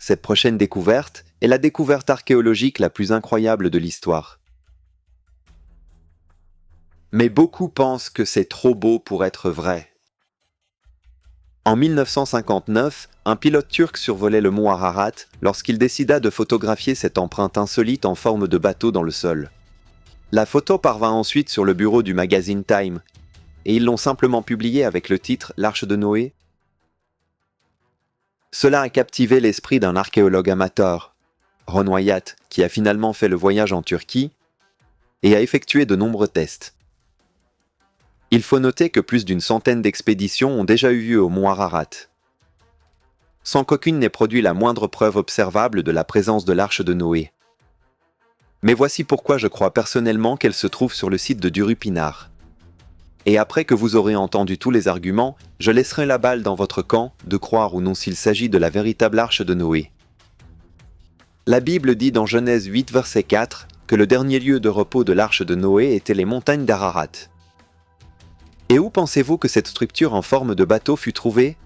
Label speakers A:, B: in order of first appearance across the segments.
A: cette prochaine découverte est la découverte archéologique la plus incroyable de l'histoire. Mais beaucoup pensent que c'est trop beau pour être vrai. En 1959, un pilote turc survolait le mont Ararat lorsqu'il décida de photographier cette empreinte insolite en forme de bateau dans le sol. La photo parvint ensuite sur le bureau du magazine Time, et ils l'ont simplement publiée avec le titre « L'Arche de Noé ». Cela a captivé l'esprit d'un archéologue amateur, Ron Wyatt, qui a finalement fait le voyage en Turquie et a effectué de nombreux tests. Il faut noter que plus d'une centaine d'expéditions ont déjà eu lieu au mont Ararat, sans qu'aucune n'ait produit la moindre preuve observable de la présence de l'Arche de Noé. Mais voici pourquoi je crois personnellement qu'elle se trouve sur le site de Durupinar. Et après que vous aurez entendu tous les arguments, je laisserai la balle dans votre camp de croire ou non s'il s'agit de la véritable Arche de Noé. La Bible dit dans Genèse 8, verset 4, que le dernier lieu de repos de l'Arche de Noé était les montagnes d'Ararat. Et où pensez-vous que cette structure en forme de bateau fut trouvée ?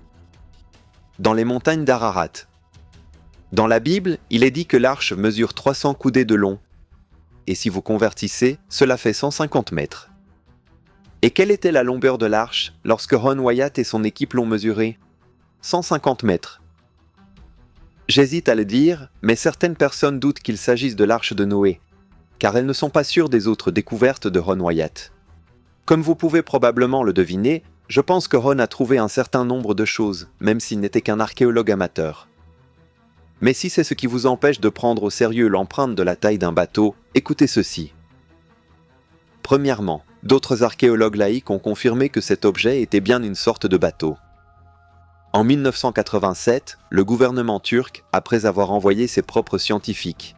A: Dans les montagnes d'Ararat. Dans la Bible, il est dit que l'arche mesure 300 coudées de long. Et si vous convertissez, cela fait 150 mètres. Et quelle était la longueur de l'arche lorsque Ron Wyatt et son équipe l'ont mesurée ? 150 mètres. J'hésite à le dire, mais certaines personnes doutent qu'il s'agisse de l'arche de Noé, car elles ne sont pas sûres des autres découvertes de Ron Wyatt. Comme vous pouvez probablement le deviner, je pense que Ron a trouvé un certain nombre de choses, même s'il n'était qu'un archéologue amateur. Mais si c'est ce qui vous empêche de prendre au sérieux l'empreinte de la taille d'un bateau, écoutez ceci. Premièrement, d'autres archéologues laïcs ont confirmé que cet objet était bien une sorte de bateau. En 1987, le gouvernement turc, après avoir envoyé ses propres scientifiques,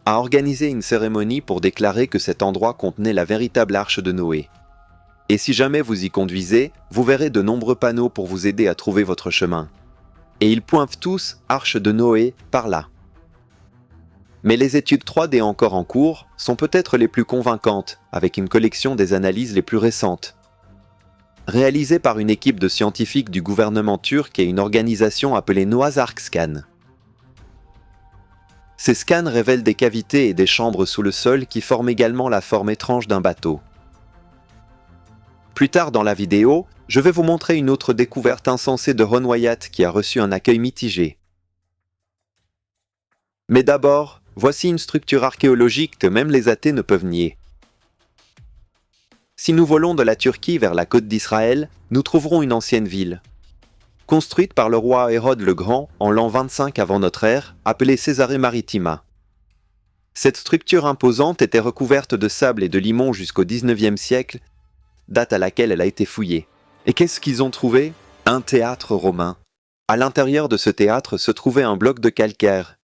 A: a organisé une cérémonie pour déclarer que cet endroit contenait la véritable arche de Noé. Et si jamais vous y conduisez, vous verrez de nombreux panneaux pour vous aider à trouver votre chemin. Et ils pointent tous « Arche de Noé » par là. Mais les études 3D encore en cours sont peut-être les plus convaincantes, avec une collection des analyses les plus récentes. Réalisées par une équipe de scientifiques du gouvernement turc et une organisation appelée Noah's Ark Scan. Ces scans révèlent des cavités et des chambres sous le sol qui forment également la forme étrange d'un bateau. Plus tard dans la vidéo, je vais vous montrer une autre découverte insensée de Ron Wyatt qui a reçu un accueil mitigé. Mais d'abord, voici une structure archéologique que même les athées ne peuvent nier. Si nous volons de la Turquie vers la côte d'Israël, nous trouverons une ancienne ville, construite par le roi Hérode le Grand en l'an 25 avant notre ère, appelée Césarée Maritima. Cette structure imposante était recouverte de sable et de limon jusqu'au XIXe siècle, date à laquelle elle a été fouillée. Et qu'est-ce qu'ils ont trouvé ? Un théâtre romain. À l'intérieur de ce théâtre se trouvait un bloc de calcaire.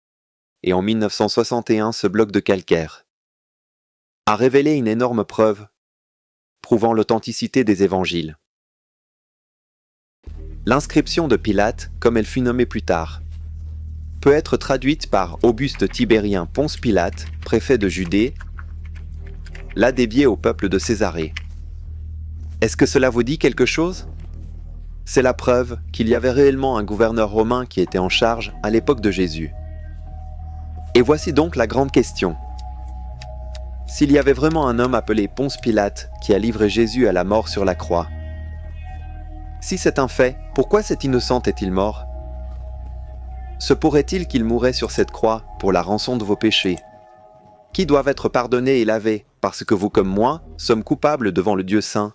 A: Et en 1961, ce bloc de calcaire a révélé une énorme preuve, prouvant l'authenticité des évangiles. L'inscription de Pilate, comme elle fut nommée plus tard, peut être traduite par Auguste Tibérien Ponce Pilate, préfet de Judée, l'a dédié au peuple de Césarée. Est-ce que cela vous dit quelque chose ? C'est la preuve qu'il y avait réellement un gouverneur romain qui était en charge à l'époque de Jésus. Et voici donc la grande question. S'il y avait vraiment un homme appelé Ponce Pilate qui a livré Jésus à la mort sur la croix, si c'est un fait, pourquoi cet innocent est-il mort ? Se pourrait-il qu'il mourait sur cette croix pour la rançon de vos péchés, qui doivent être pardonnés et lavés, parce que vous comme moi sommes coupables devant le Dieu saint ?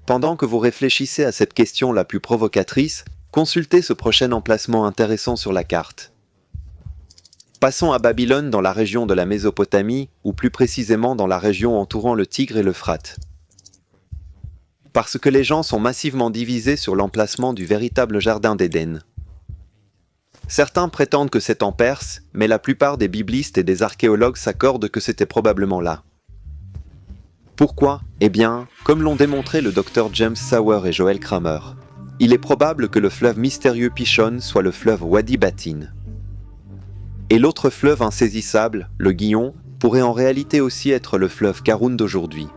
A: Pendant que vous réfléchissez à cette question la plus provocatrice, consultez ce prochain emplacement intéressant sur la carte. Passons à Babylone dans la région de la Mésopotamie, ou plus précisément dans la région entourant le Tigre et l'Euphrate. Parce que les gens sont massivement divisés sur l'emplacement du véritable jardin d'Éden. Certains prétendent que c'est en Perse, mais la plupart des biblistes et des archéologues s'accordent que c'était probablement là. Pourquoi ? Eh bien, comme l'ont démontré le Dr James Sauer et Joel Kramer, il est probable que le fleuve mystérieux Pishon soit le fleuve Wadi Batin. Et l'autre fleuve insaisissable, le Gihon, pourrait en réalité aussi être le fleuve Karun d'aujourd'hui.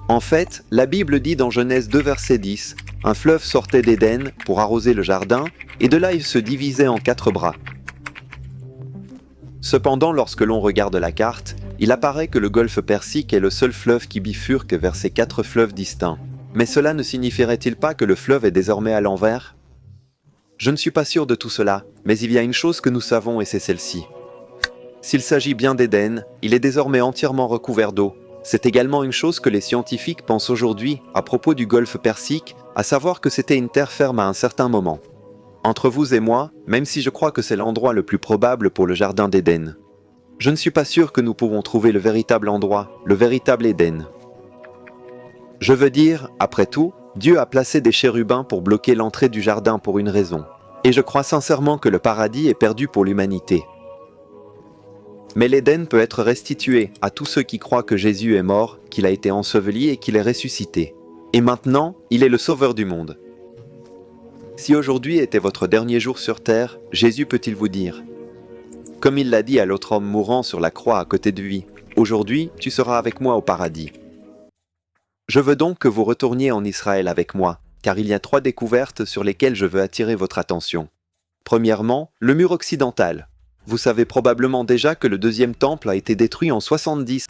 A: En fait, la Bible dit dans Genèse 2 verset 10 un fleuve sortait d'Éden pour arroser le jardin, et de là il se divisait en 4 bras. Cependant, lorsque l'on regarde la carte, il apparaît que le golfe Persique est le seul fleuve qui bifurque vers ces 4 fleuves distincts. Mais cela ne signifierait-il pas que le fleuve est désormais à l'envers ? Je ne suis pas sûr de tout cela, mais il y a une chose que nous savons et c'est celle-ci. S'il s'agit bien d'Éden, il est désormais entièrement recouvert d'eau. C'est également une chose que les scientifiques pensent aujourd'hui à propos du golfe Persique, à savoir que c'était une terre ferme à un certain moment. Entre vous et moi, même si je crois que c'est l'endroit le plus probable pour le jardin d'Éden, je ne suis pas sûr que nous pouvons trouver le véritable endroit, le véritable Éden. Je veux dire, après tout, Dieu a placé des chérubins pour bloquer l'entrée du jardin pour une raison. Et je crois sincèrement que le paradis est perdu pour l'humanité. Mais l'Éden peut être restitué à tous ceux qui croient que Jésus est mort, qu'il a été enseveli et qu'il est ressuscité. Et maintenant, il est le sauveur du monde. Si aujourd'hui était votre dernier jour sur terre, Jésus peut-il vous dire, comme il l'a dit à l'autre homme mourant sur la croix à côté de lui, « Aujourd'hui, tu seras avec moi au paradis ». Je veux donc que vous retourniez en Israël avec moi, car il y a 3 découvertes sur lesquelles je veux attirer votre attention. Premièrement, le mur occidental. Vous savez probablement déjà que le 2e temple a été détruit en 70,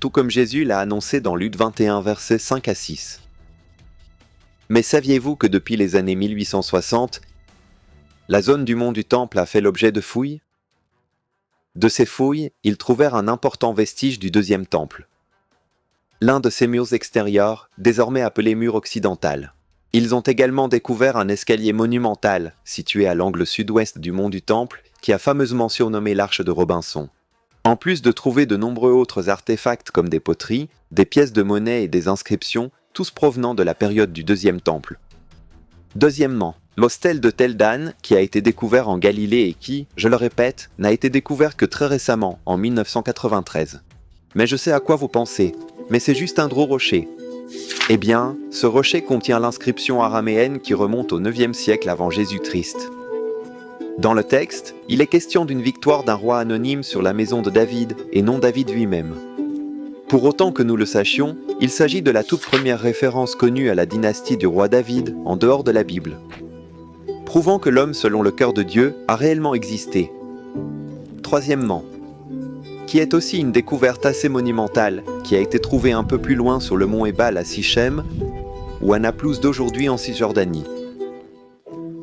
A: tout comme Jésus l'a annoncé dans Luc 21, versets 5 à 6. Mais saviez-vous que depuis les années 1860, la zone du mont du Temple a fait l'objet de fouilles ? De ces fouilles, ils trouvèrent un important vestige du 2e temple. L'un de ces murs extérieurs, désormais appelé mur occidental. Ils ont également découvert un escalier monumental, situé à l'angle sud-ouest du mont du Temple, qui a fameusement surnommé l'Arche de Robinson. En plus de trouver de nombreux autres artefacts comme des poteries, des pièces de monnaie et des inscriptions, tous provenant de la période du 2e temple. Deuxièmement, l'hostel de Tel Dan, qui a été découvert en Galilée et qui, je le répète, n'a été découvert que très récemment, en 1993. Mais je sais à quoi vous pensez, mais c'est juste un gros rocher. Eh bien, ce rocher contient l'inscription araméenne qui remonte au 9e siècle avant Jésus-Christ. Dans le texte, il est question d'une victoire d'un roi anonyme sur la maison de David, et non David lui-même. Pour autant que nous le sachions, il s'agit de la toute première référence connue à la dynastie du roi David en dehors de la Bible. Prouvant que l'homme selon le cœur de Dieu a réellement existé. Troisièmement, qui est aussi une découverte assez monumentale, qui a été trouvée un peu plus loin sur le mont Ebal à Sichem, ou à Naplouse d'aujourd'hui en Cisjordanie.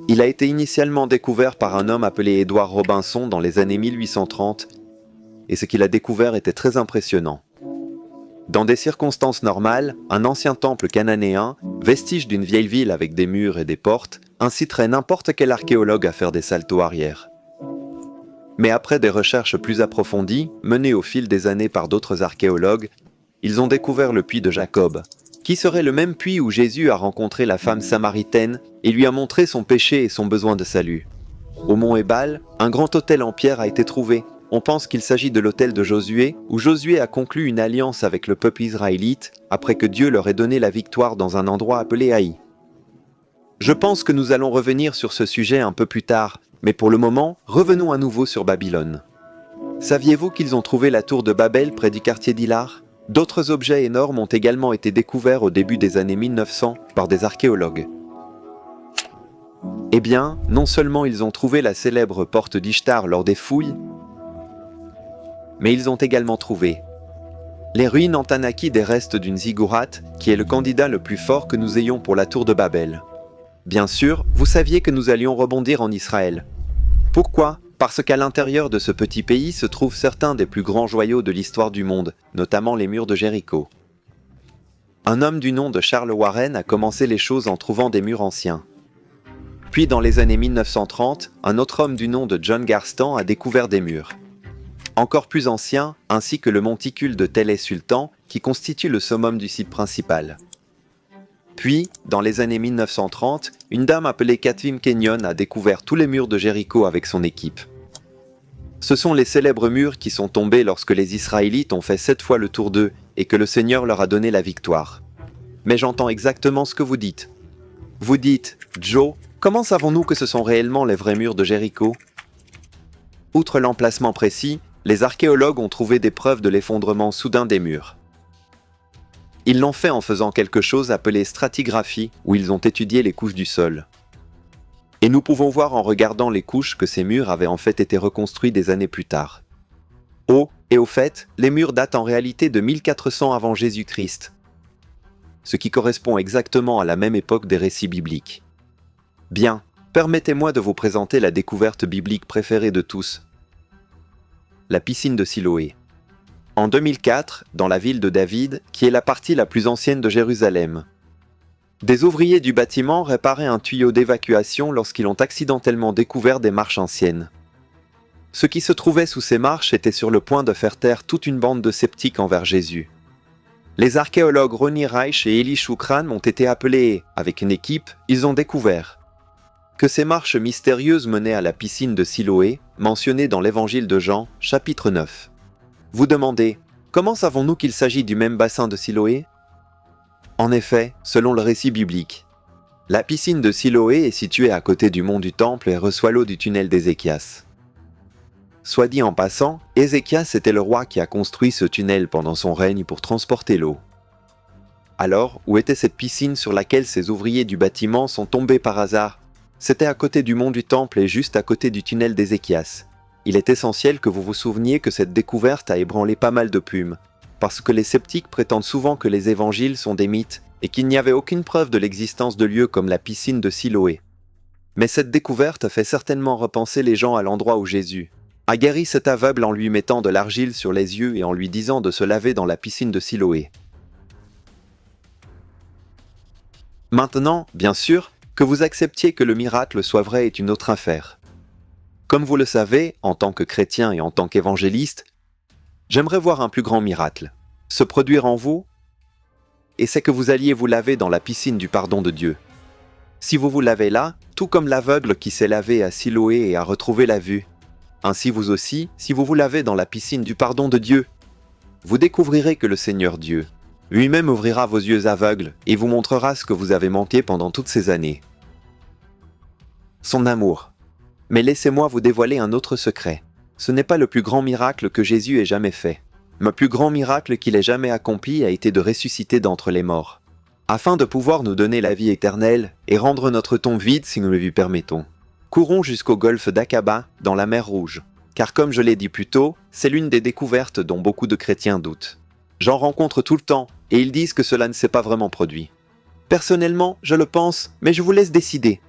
A: Il a été initialement découvert par un homme appelé Édouard Robinson dans les années 1830, et ce qu'il a découvert était très impressionnant. Dans des circonstances normales, un ancien temple cananéen, vestige d'une vieille ville avec des murs et des portes, inciterait n'importe quel archéologue à faire des saltos arrière. Mais après des recherches plus approfondies, menées au fil des années par d'autres archéologues, ils ont découvert le puits de Jacob, qui serait le même puits où Jésus a rencontré la femme samaritaine et lui a montré son péché et son besoin de salut. Au mont Ebal, un grand autel en pierre a été trouvé. On pense qu'il s'agit de l'autel de Josué, où Josué a conclu une alliance avec le peuple israélite après que Dieu leur ait donné la victoire dans un endroit appelé Haï. Je pense que nous allons revenir sur ce sujet un peu plus tard, mais pour le moment, revenons à nouveau sur Babylone. Saviez-vous qu'ils ont trouvé la tour de Babel près du quartier d'Hilar ? D'autres objets énormes ont également été découverts au début des années 1900 par des archéologues. Eh bien, non seulement ils ont trouvé la célèbre porte d'Ishtar lors des fouilles, mais ils ont également trouvé les ruines en Tanaki des restes d'une ziggurat, qui est le candidat le plus fort que nous ayons pour la tour de Babel. Bien sûr, vous saviez que nous allions rebondir en Israël. Pourquoi ? Parce qu'à l'intérieur de ce petit pays se trouvent certains des plus grands joyaux de l'histoire du monde, notamment les murs de Jéricho. Un homme du nom de Charles Warren a commencé les choses en trouvant des murs anciens. Puis dans les années 1930, un autre homme du nom de John Garstan a découvert des murs. Encore plus anciens, ainsi que le monticule de Tel es-Sultan, qui constitue le summum du site principal. Puis, dans les années 1930, une dame appelée Katvim Kenyon a découvert tous les murs de Jéricho avec son équipe. Ce sont les célèbres murs qui sont tombés lorsque les Israélites ont fait 7 fois le tour d'eux et que le Seigneur leur a donné la victoire. Mais j'entends exactement ce que vous dites. Vous dites, Joe, comment savons-nous que ce sont réellement les vrais murs de Jéricho ? Outre l'emplacement précis, les archéologues ont trouvé des preuves de l'effondrement soudain des murs. Ils l'ont fait en faisant quelque chose appelé stratigraphie, où ils ont étudié les couches du sol. Et nous pouvons voir en regardant les couches que ces murs avaient en fait été reconstruits des années plus tard. Et au fait, les murs datent en réalité de 1400 avant Jésus-Christ, ce qui correspond exactement à la même époque des récits bibliques. Bien, permettez-moi de vous présenter la découverte biblique préférée de tous, la piscine de Siloé. En 2004, dans la ville de David, qui est la partie la plus ancienne de Jérusalem, des ouvriers du bâtiment réparaient un tuyau d'évacuation lorsqu'ils ont accidentellement découvert des marches anciennes. Ce qui se trouvait sous ces marches était sur le point de faire taire toute une bande de sceptiques envers Jésus. Les archéologues Ronnie Reich et Eli Shukran ont été appelés et, avec une équipe, ils ont découvert que ces marches mystérieuses menaient à la piscine de Siloé, mentionnée dans l'évangile de Jean, chapitre 9. Vous demandez, comment savons-nous qu'il s'agit du même bassin de Siloé ? En effet, selon le récit biblique, la piscine de Siloé est située à côté du mont du Temple et reçoit l'eau du tunnel d'Ézéchias. Soit dit en passant, Ézéchias était le roi qui a construit ce tunnel pendant son règne pour transporter l'eau. Alors, où était cette piscine sur laquelle ces ouvriers du bâtiment sont tombés par hasard ? C'était à côté du mont du Temple et juste à côté du tunnel d'Ézéchias. Il est essentiel que vous vous souveniez que cette découverte a ébranlé pas mal de plumes, parce que les sceptiques prétendent souvent que les évangiles sont des mythes et qu'il n'y avait aucune preuve de l'existence de lieux comme la piscine de Siloé. Mais cette découverte fait certainement repenser les gens à l'endroit où Jésus a guéri cet aveugle en lui mettant de l'argile sur les yeux et en lui disant de se laver dans la piscine de Siloé. Maintenant, bien sûr, que vous acceptiez que le miracle soit vrai est une autre affaire. Comme vous le savez, en tant que chrétien et en tant qu'évangéliste, j'aimerais voir un plus grand miracle se produire en vous, et c'est que vous alliez vous laver dans la piscine du pardon de Dieu. Si vous vous lavez là, tout comme l'aveugle qui s'est lavé à Siloé et a retrouvé la vue, ainsi vous aussi, si vous vous lavez dans la piscine du pardon de Dieu, vous découvrirez que le Seigneur Dieu lui-même ouvrira vos yeux aveugles et vous montrera ce que vous avez manqué pendant toutes ces années. Son amour. Mais laissez-moi vous dévoiler un autre secret. Ce n'est pas le plus grand miracle que Jésus ait jamais fait. Le plus grand miracle qu'il ait jamais accompli a été de ressusciter d'entre les morts, afin de pouvoir nous donner la vie éternelle et rendre notre tombe vide si nous le lui permettons. Courons jusqu'au golfe d'Aqaba, dans la mer Rouge, car comme je l'ai dit plus tôt, c'est l'une des découvertes dont beaucoup de chrétiens doutent. J'en rencontre tout le temps, et ils disent que cela ne s'est pas vraiment produit. Personnellement, je le pense, mais je vous laisse décider.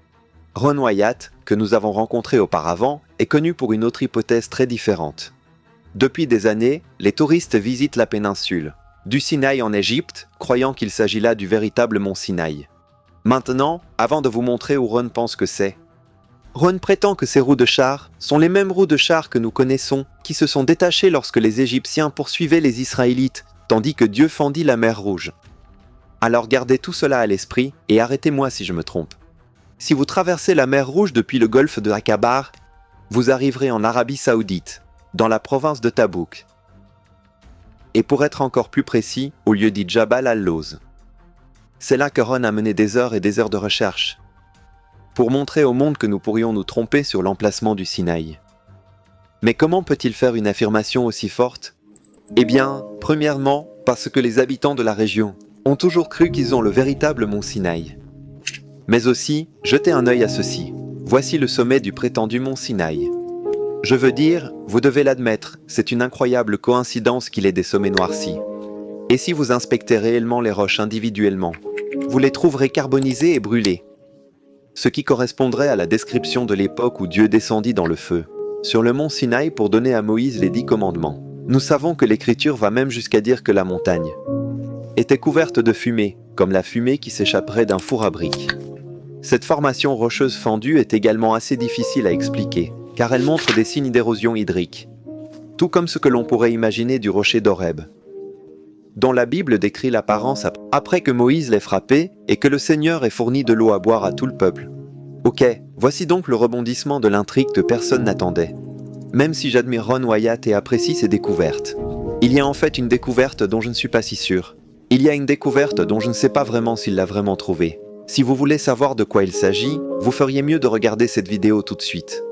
A: Ron Wyatt, que nous avons rencontré auparavant, est connu pour une autre hypothèse très différente. Depuis des années, les touristes visitent la péninsule, du Sinaï en Égypte, croyant qu'il s'agit là du véritable mont Sinaï. Maintenant, avant de vous montrer où Ron pense que c'est, Ron prétend que ces roues de char sont les mêmes roues de char que nous connaissons, qui se sont détachées lorsque les Égyptiens poursuivaient les Israélites, tandis que Dieu fendit la mer Rouge. Alors gardez tout cela à l'esprit et arrêtez-moi si je me trompe. Si vous traversez la mer Rouge depuis le golfe de Aqaba, vous arriverez en Arabie Saoudite, dans la province de Tabouk. Et pour être encore plus précis, au lieu dit Jabal al-Lawz. C'est là que Ron a mené des heures et des heures de recherche, pour montrer au monde que nous pourrions nous tromper sur l'emplacement du Sinaï. Mais comment peut-il faire une affirmation aussi forte ? Eh bien, premièrement, parce que les habitants de la région ont toujours cru qu'ils ont le véritable mont Sinaï. Mais aussi, jetez un œil à ceci. Voici le sommet du prétendu mont Sinaï. Je veux dire, vous devez l'admettre, c'est une incroyable coïncidence qu'il ait des sommets noircis. Et si vous inspectez réellement les roches individuellement, vous les trouverez carbonisées et brûlées, ce qui correspondrait à la description de l'époque où Dieu descendit dans le feu, sur le mont Sinaï pour donner à Moïse les 10 commandements. Nous savons que l'Écriture va même jusqu'à dire que la montagne était couverte de fumée, comme la fumée qui s'échapperait d'un four à briques. Cette formation rocheuse fendue est également assez difficile à expliquer, car elle montre des signes d'érosion hydrique, tout comme ce que l'on pourrait imaginer du rocher d'Horeb, dont la Bible décrit l'apparence après que Moïse l'ait frappé et que le Seigneur ait fourni de l'eau à boire à tout le peuple. Ok, voici donc le rebondissement de l'intrigue que personne n'attendait. Même si j'admire Ron Wyatt et apprécie ses découvertes, il y a en fait une découverte dont je ne suis pas si sûr. Il y a une découverte dont je ne sais pas vraiment s'il l'a vraiment trouvée. Si vous voulez savoir de quoi il s'agit, vous feriez mieux de regarder cette vidéo tout de suite.